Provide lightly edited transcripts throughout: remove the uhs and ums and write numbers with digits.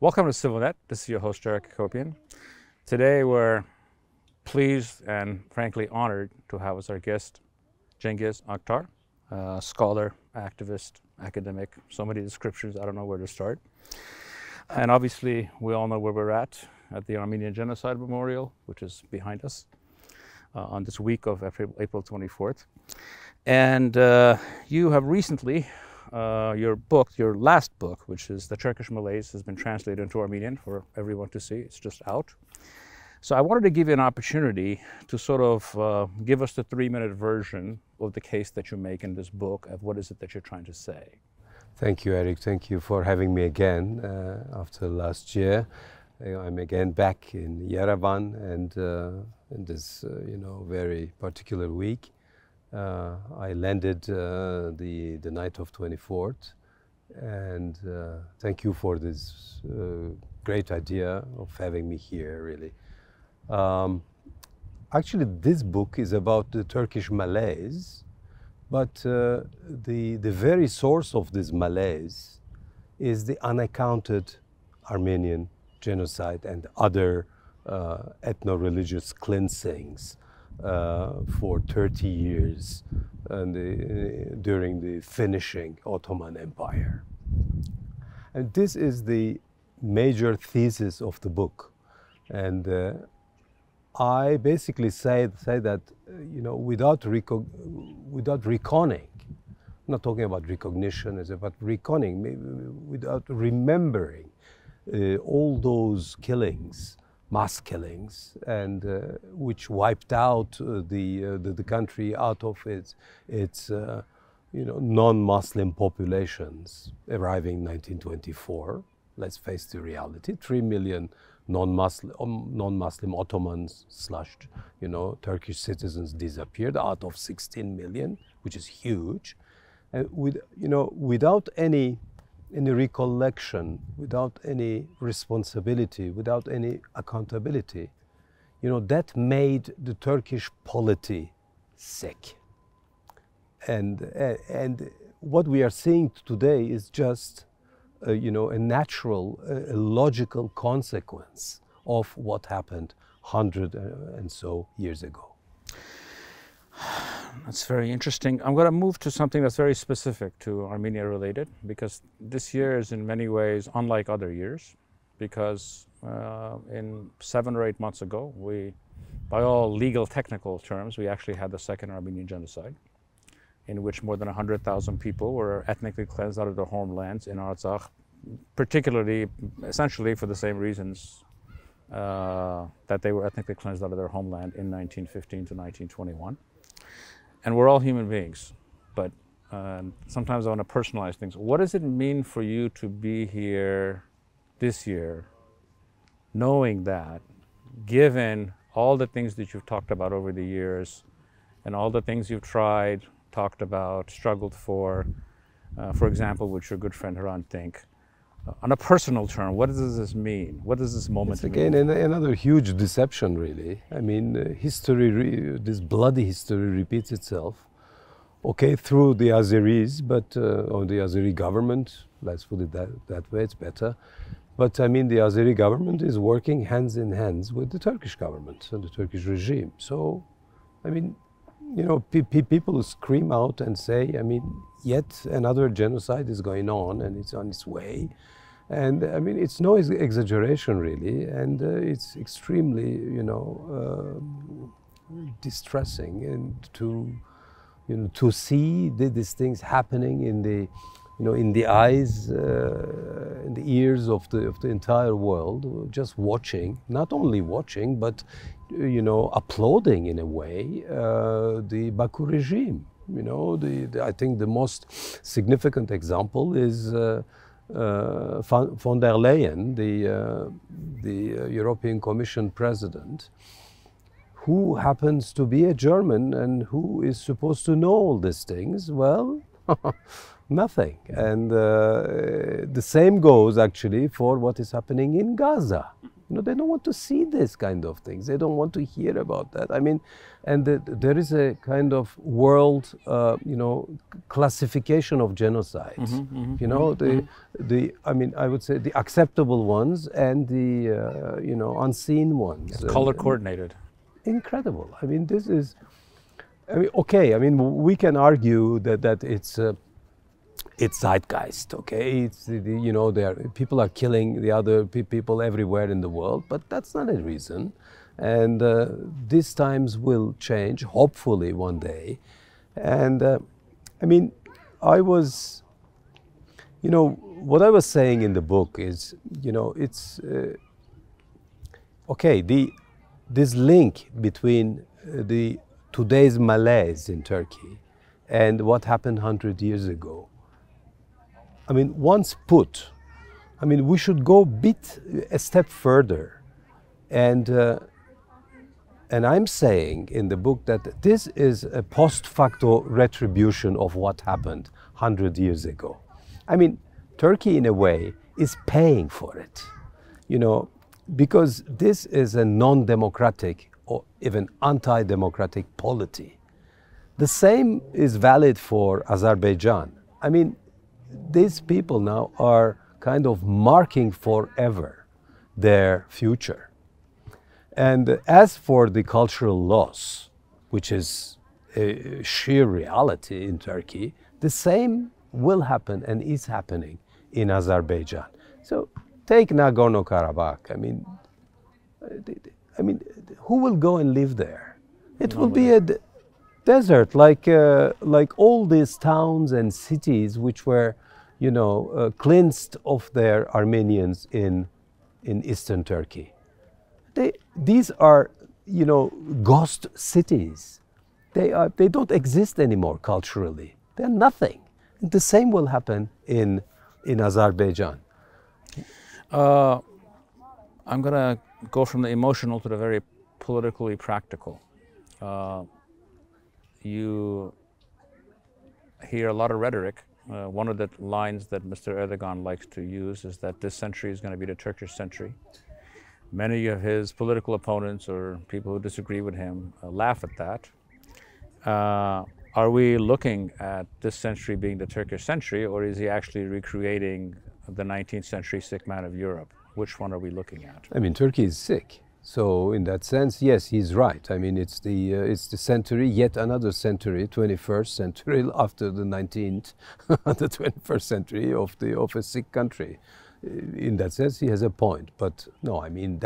Welcome to CivilNet. This is your host, Hacopian. Today we're pleased and frankly honored to have as our guest Cengiz Aktar, scholar, activist, academic, so many descriptions, I don't know where to start. And obviously we all know where we're at the Armenian Genocide Memorial, which is behind us on this week of April 24th. And you have recently your last book, which is The Turkish Malaise, has been translated into Armenian for everyone to see. It's just out. So I wanted to give you an opportunity to sort of give us the 3-minute version of the case that you make in this book of what is it that you're trying to say. Thank you, Eric. Thank you for having me again after last year. I'm again back in Yerevan, and in this very particular week. I landed the night of 24th, and thank you for this great idea of having me here, really. Actually, this book is about the Turkish Malaise, but the very source of this malaise is the unaccounted Armenian genocide and other ethno-religious cleansings for 30 years during the finishing Ottoman Empire. And this is the major thesis of the book. And I basically say that, without reckoning, I'm not talking about recognition, it's about reckoning, without remembering all those killings, mass killings, and which wiped out the country out of its non-Muslim populations arriving in 1924. Let's face the reality: 3 million non-Muslim Ottomans / Turkish citizens disappeared out of 16 million, which is huge, and without any recollection, without any responsibility, without any accountability, that made the Turkish polity sick. And what we are seeing today is just a natural, a logical consequence of what happened 100 and so years ago. That's very interesting. I'm going to move to something that's very specific to Armenia related, because this year is in many ways unlike other years, because in 7 or 8 months ago, by all legal technical terms, we actually had the second Armenian genocide, in which more than 100,000 people were ethnically cleansed out of their homelands in Artsakh, particularly, essentially for the same reasons that they were ethnically cleansed out of their homeland in 1915 to 1921. And we're all human beings, but sometimes I want to personalize things. What does it mean for you to be here this year, knowing that, given all the things that you've talked about over the years, and all the things you've tried, talked about, struggled for example, with your good friend Hrant Dink, on a personal term, what does this mean? What does this moment mean? It's again another huge deception, really. I mean, history, this bloody history repeats itself. Okay, through the Azeris, but or the Azeri government, let's put it that way, it's better. But I mean, the Azeri government is working hands in hands with the Turkish government and the Turkish regime. So, I mean, people scream out and say, I mean, yet another genocide is going on and it's on its way. And I mean, it's no exaggeration, really, and it's extremely, distressing, and to see these things happening in the eyes, in the ears of the entire world, just watching, not only watching, but applauding in a way the Baku regime. I think the most significant example is von der Leyen, the European Commission president, who happens to be a German and who is supposed to know all these things. Well, nothing. And the same goes actually for what is happening in Gaza. You know, they don't want to see this kind of things. They don't want to hear about that. I mean, and there is a kind of world, you know, classification of genocides. You know, I mean, I would say the acceptable ones and the, you know, unseen ones. It's color coordinated. Incredible. I mean, this is, I mean, okay. I mean, we can argue that it's zeitgeist, okay? It's you know, people are killing the other people everywhere in the world, but that's not a reason. And these times will change, hopefully one day. And I mean, you know, what I was saying in the book is, you know, it's okay. This link between today's Malaise in Turkey and what happened 100 years ago. I mean, once put, I mean, we should go a step further. And I'm saying in the book that this is a post facto retribution of what happened 100 years ago. I mean, Turkey in a way is paying for it, you know, because this is a non-democratic or even anti-democratic polity. The same is valid for Azerbaijan. I mean, these people now are kind of marking forever their future. And as for the cultural loss, which is a sheer reality in Turkey, the same will happen and is happening in Azerbaijan. So take Nagorno-Karabakh. I mean, who will go and live there? It will be a desert, like all these towns and cities which were, you know, cleansed of their Armenians in eastern Turkey. These are, you know, ghost cities. They don't exist anymore culturally. They're nothing. And the same will happen in Azerbaijan. I'm going to go from the emotional to the very politically practical. You hear a lot of rhetoric. One of the lines that Mr. Erdogan likes to use is that this century is going to be the Turkish century. Many of his political opponents or people who disagree with him laugh at that. Are we looking at this century being the Turkish century, or is he actually recreating the 19th century sick man of Europe? Which one are we looking at? I mean, Turkey is sick. So in that sense, yes, he's right. I mean, it's the century, yet another century, 21st century after the 19th, the 21st century of a sick country. In that sense, he has a point. But no, I mean,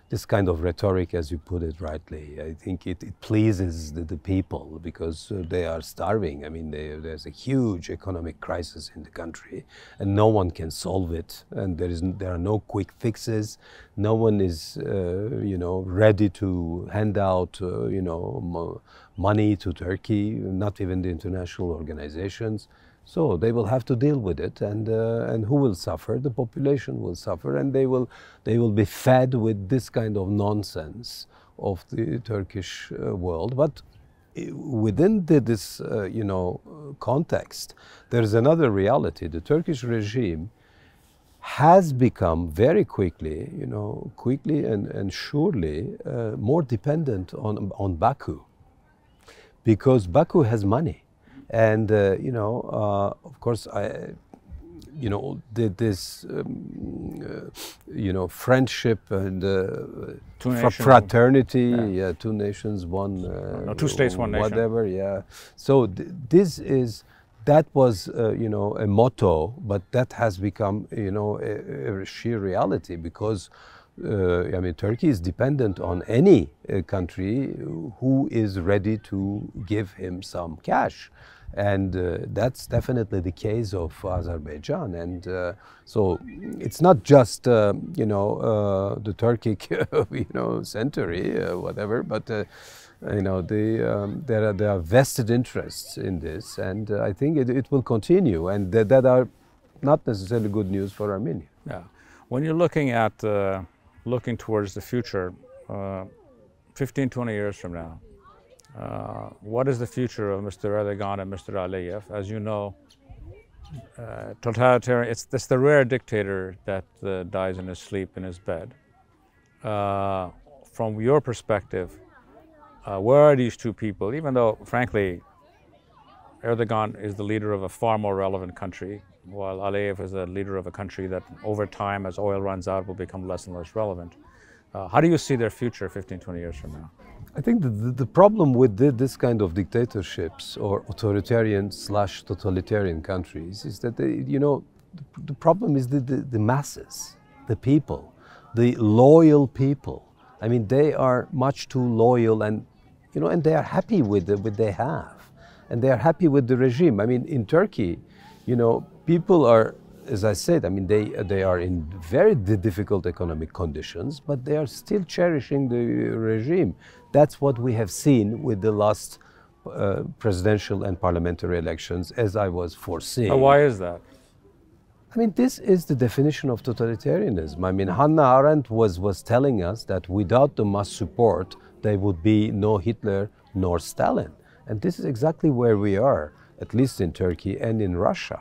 this kind of rhetoric, as you put it rightly, I think it pleases the people because they are starving. I mean, there's a huge economic crisis in the country and no one can solve it. And there are no quick fixes. No one is, you know, ready to hand out, you know, money to Turkey, not even the international organizations. So they will have to deal with it, and who will suffer? The population will suffer, and they will be fed with this kind of nonsense of the Turkish world. But within this you know, context, there is another reality. The Turkish regime has become very quickly, you know, and surely more dependent on Baku, because Baku has money. And you know, of course, you know, this you know, friendship and fraternity, yeah, two nations, one, no, two states, one nation, whatever, yeah. So that was you know, a motto, but that has become, you know, a sheer reality because. I mean, Turkey is dependent on any country who is ready to give him some cash. And that's definitely the case of Azerbaijan. And so it's not just, you know, the Turkic, you know, century, whatever, but, you know, there are vested interests in this. And I think it will continue. And that are not necessarily good news for Armenia. Yeah. When you're looking at looking towards the future, 15, 20 years from now, what is the future of Mr. Erdogan and Mr. Aliyev? As you know, totalitarian, it's the rare dictator that dies in his sleep in his bed. from your perspective, where are these two people? Even though, frankly, Erdogan is the leader of a far more relevant country, while Aliyev is the leader of a country that over time, as oil runs out, will become less and less relevant. How do you see their future 15, 20 years from now? I think the problem with this kind of dictatorships or authoritarian/totalitarian countries is that the problem is the masses, the people, the loyal people. I mean, they are much too loyal, and and they are happy with what they have, and they are happy with the regime. I mean, in Turkey, people are, as I said, I mean, they are in very difficult economic conditions, but they are still cherishing the regime. That's what we have seen with the last presidential and parliamentary elections, as I was foreseeing. Why is that? I mean, this is the definition of totalitarianism. I mean, Hannah Arendt was telling us that without the mass support, there would be no Hitler nor Stalin. And this is exactly where we are, at least in Turkey and in Russia.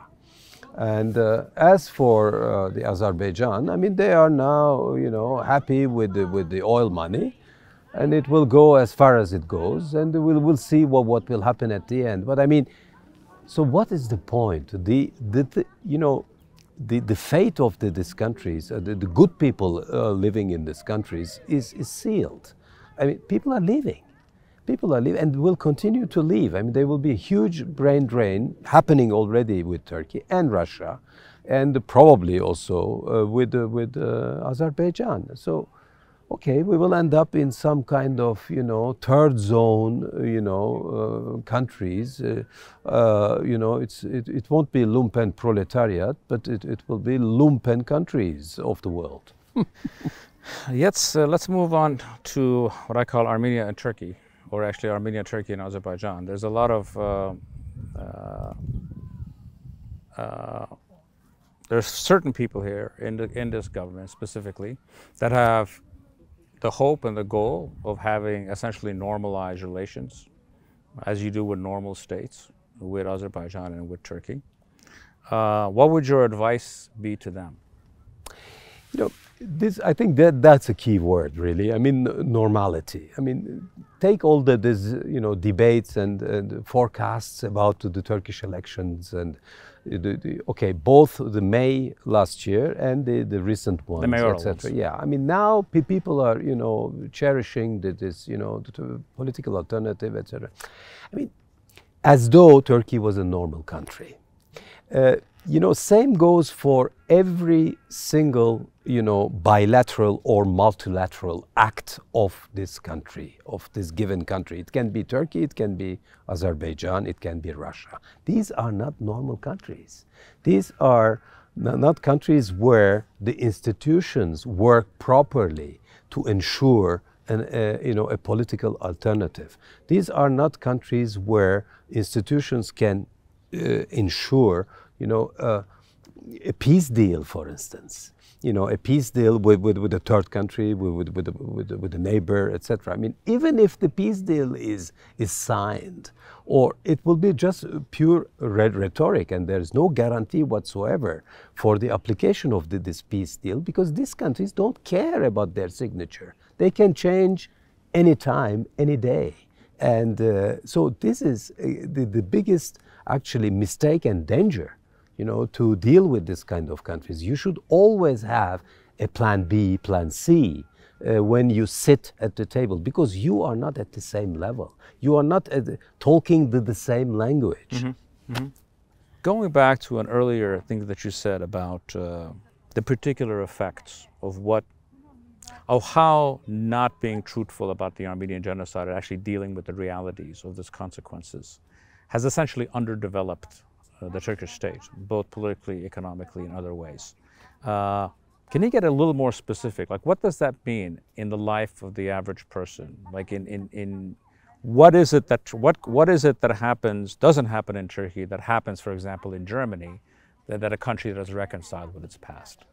And as for the Azerbaijan, I mean, they are now, happy with the oil money, and it will go as far as it goes, and we'll see what will happen at the end. But I mean, so what is the point? The fate of these countries, the good people living in these countries is sealed. I mean, people are leaving. People are leaving and will continue to leave. I mean, there will be a huge brain drain happening already with Turkey and Russia, and probably also with Azerbaijan. So, okay, we will end up in some kind of, third zone, countries. It won't be lumpen proletariat, but it will be lumpen countries of the world. Yes, let's move on to what I call Armenia and Turkey, or actually Armenia, Turkey, and Azerbaijan. There's a lot of, there's certain people here in this government specifically that have the hope and the goal of having essentially normalized relations, as you do with normal states, with Azerbaijan and with Turkey. What would your advice be to them? I think that's a key word, really. I mean, normality. I mean, take all these, debates and forecasts about the Turkish elections and okay, both the May last year and the recent ones, etc. Yeah, I mean, now people are, cherishing this, the political alternative, etc. I mean, as though Turkey was a normal country. Same goes for every single, bilateral or multilateral act of this country, of this given country. It can be Turkey, it can be Azerbaijan, it can be Russia. These are not normal countries. These are not countries where the institutions work properly to ensure a political alternative. These are not countries where institutions can ensure a peace deal, for instance, a peace deal with a third country, with a neighbor, etc. I mean, even if the peace deal is signed, or it will be just pure rhetoric, and there's no guarantee whatsoever for the application of this peace deal, because these countries don't care about their signature. They can change any time, any day. And so this is the biggest, actually, mistake and danger, to deal with this kind of countries. You should always have a plan B, plan C when you sit at the table, because you are not at the same level. You are not talking the same language. Mm-hmm. Mm-hmm. Going back to an earlier thing that you said about the particular effects of how not being truthful about the Armenian Genocide and actually dealing with the realities of these consequences has essentially underdeveloped the Turkish state, both politically, economically, and other ways. Can you get a little more specific? Like, what does that mean in the life of the average person? Like, in what is it that doesn't happen in Turkey that happens, for example, in Germany, that a country that is reconciled with its past?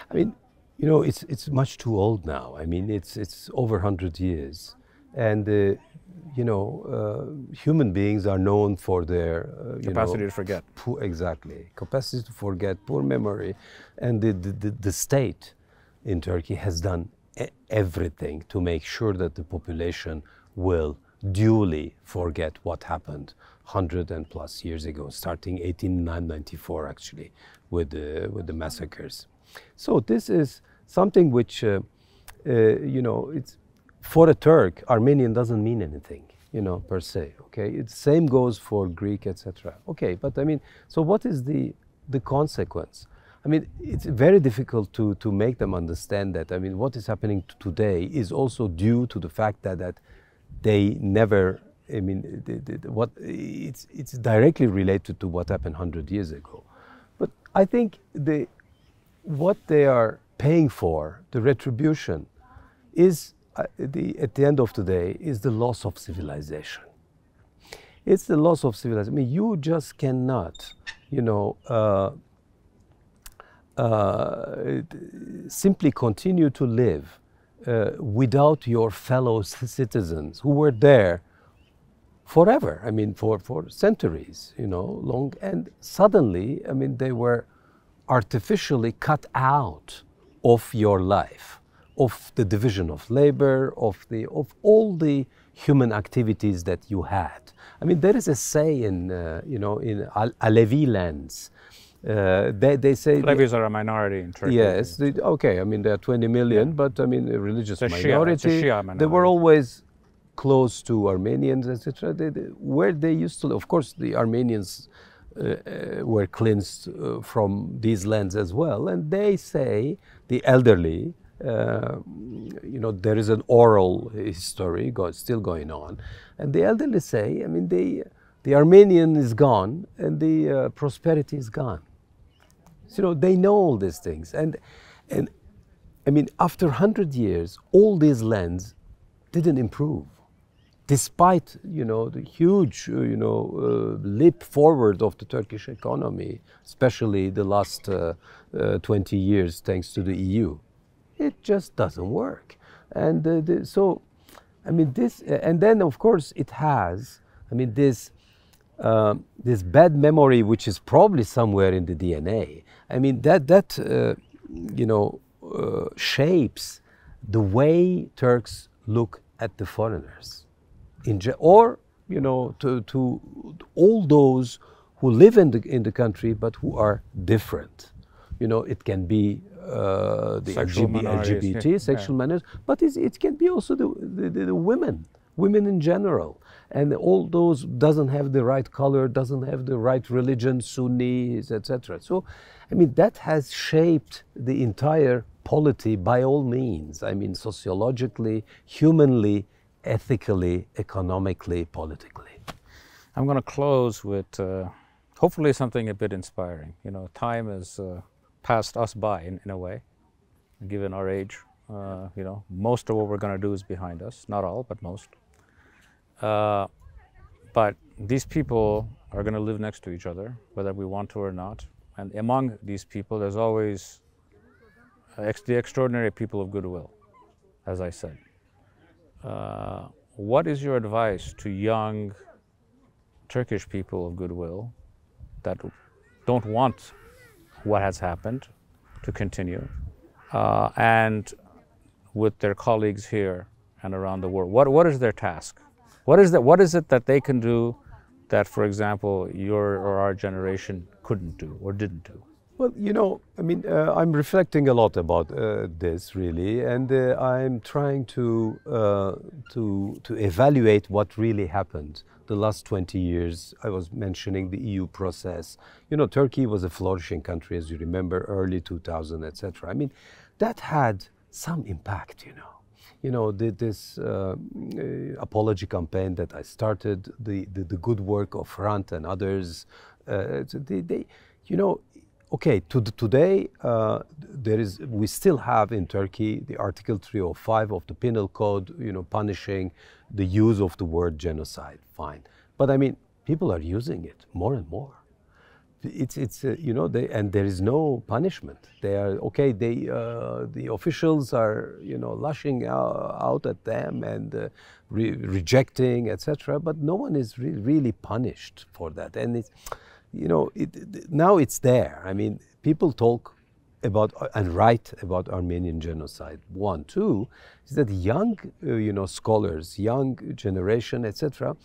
I mean, it's much too old now. I mean, it's over 100 years, and human beings are known for their capacity to forget. Exactly, capacity to forget, poor memory, and the state in Turkey has done everything to make sure that the population will duly forget what happened 100 and plus years ago, starting 1894 actually, with the massacres. So this is something which, you know, it's for a Turk, Armenian doesn't mean anything, you know, per se. Okay, it same goes for Greek, etc. Okay, but I mean, so what is the consequence? I mean, it's very difficult to make them understand that. I mean, what is happening today is also due to the fact that they never. I mean, what it's directly related to what happened 100 years ago. But I think what they are paying for, the retribution, is at the end of the day, is the loss of civilization. It's the loss of civilization. I mean, you just cannot, you know, simply continue to live without your fellow citizens who were there forever. I mean, for centuries, you know, long. And suddenly, I mean, they were artificially cut out of your life, of the division of labor, of all the human activities that you had. I mean, there is a say in, you know, in Alevi lands. They say Alevis are a minority in Turkey. Yes, okay. I mean, there are 20 million, but I mean, a religious minority. It's a Shia minority. They were always close to Armenians, etc. Where they used to live. Of course, the Armenians were cleansed from these lands as well. And they say, the elderly, you know, there is an oral history still going on. And the elderly say, I mean, the Armenian is gone and the prosperity is gone. So, you know, they know all these things. And I mean, after 100 years, all these lands didn't improve. Despite, you know, the huge, you know, leap forward of the Turkish economy, especially the last 20 years, thanks to the EU, it just doesn't work. And so, I mean, this, and then of course it has, I mean, this bad memory, which is probably somewhere in the DNA. I mean, that you know, shapes the way Turks look at the foreigners. Or, you know, to all those who live in the country but who are different. You know, it can be the LGBT, sexual minorities, but it can be also the women in general. And all those doesn't have the right color, doesn't have the right religion, Sunnis, etc. So, I mean, that has shaped the entire polity by all means. I mean, sociologically, humanly, ethically, economically, politically. I'm going to close with hopefully something a bit inspiring. You know, time has passed us by in a way, given our age. You know, most of what we're going to do is behind us. Not all, but most. But these people are going to live next to each other, whether we want to or not. And among these people, there's always the extraordinary people of goodwill, as I said. What is your advice to young Turkish people of goodwill that don't want what has happened to continue, and with their colleagues here and around the world? What is their task? What is it that they can do that, for example, your or our generation couldn't do or didn't do? Well, you know, I mean, I'm reflecting a lot about this, really, and I'm trying to evaluate what really happened the last 20 years. I was mentioning the EU process. You know, Turkey was a flourishing country, as you remember, early 2000, etc. I mean, that had some impact, you know. You know, this apology campaign that I started, the good work of Hrant and others, you know. Okay, today we still have in Turkey the Article 305 of the Penal Code, you know, punishing the use of the word genocide. Fine, but I mean, people are using it more and more. It's you know, and there is no punishment. They are okay. The officials are, you know, lashing out at them and rejecting, etc. But no one is really punished for that, and it's. You know, now it's there. I mean, people talk about and write about Armenian genocide. One, two, is that young, scholars, young generation, etc.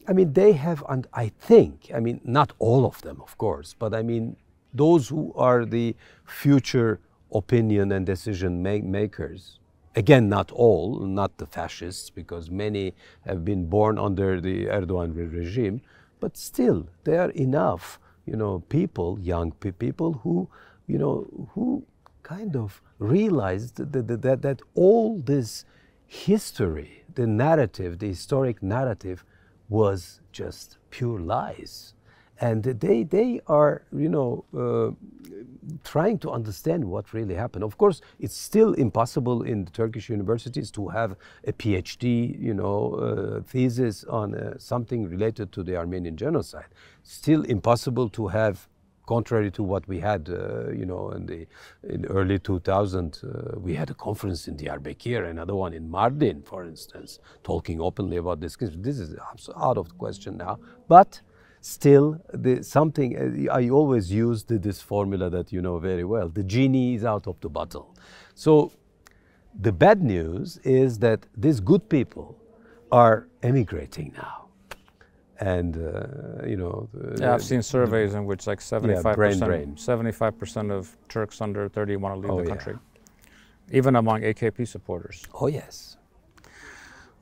I mean, they have, and I think, I mean, not all of them, of course, but I mean, those who are the future opinion and decision makers. Again, not all, not the fascists, because many have been born under the Erdogan regime, but still, there are enough, people, young people who, who kind of realized that all this history, the narrative, the historic narrative, was just pure lies. And they are, trying to understand what really happened. Of course, it's still impossible in the Turkish universities to have a PhD, thesis on something related to the Armenian genocide. Still impossible to have, contrary to what we had, in early 2000, we had a conference in Diyarbakir, another one in Mardin, for instance, talking openly about this. This is out of the question now, but still, something I always use this formula that you know very well. The genie is out of the bottle. So the bad news is that these good people are emigrating now, and I've seen surveys in which like 75% of Turks under 30 want to leave the country, even among AKP supporters. Oh yes.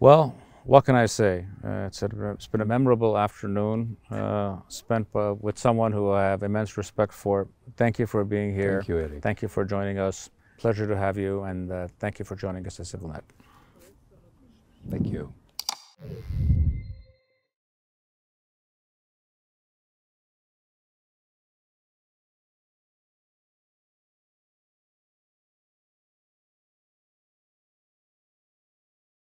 Well, what can I say? It's been a memorable afternoon spent with someone who I have immense respect for. Thank you for being here. Thank you, Eric. Thank you for joining us. Pleasure to have you, and thank you for joining us at CivilNet. Thank you.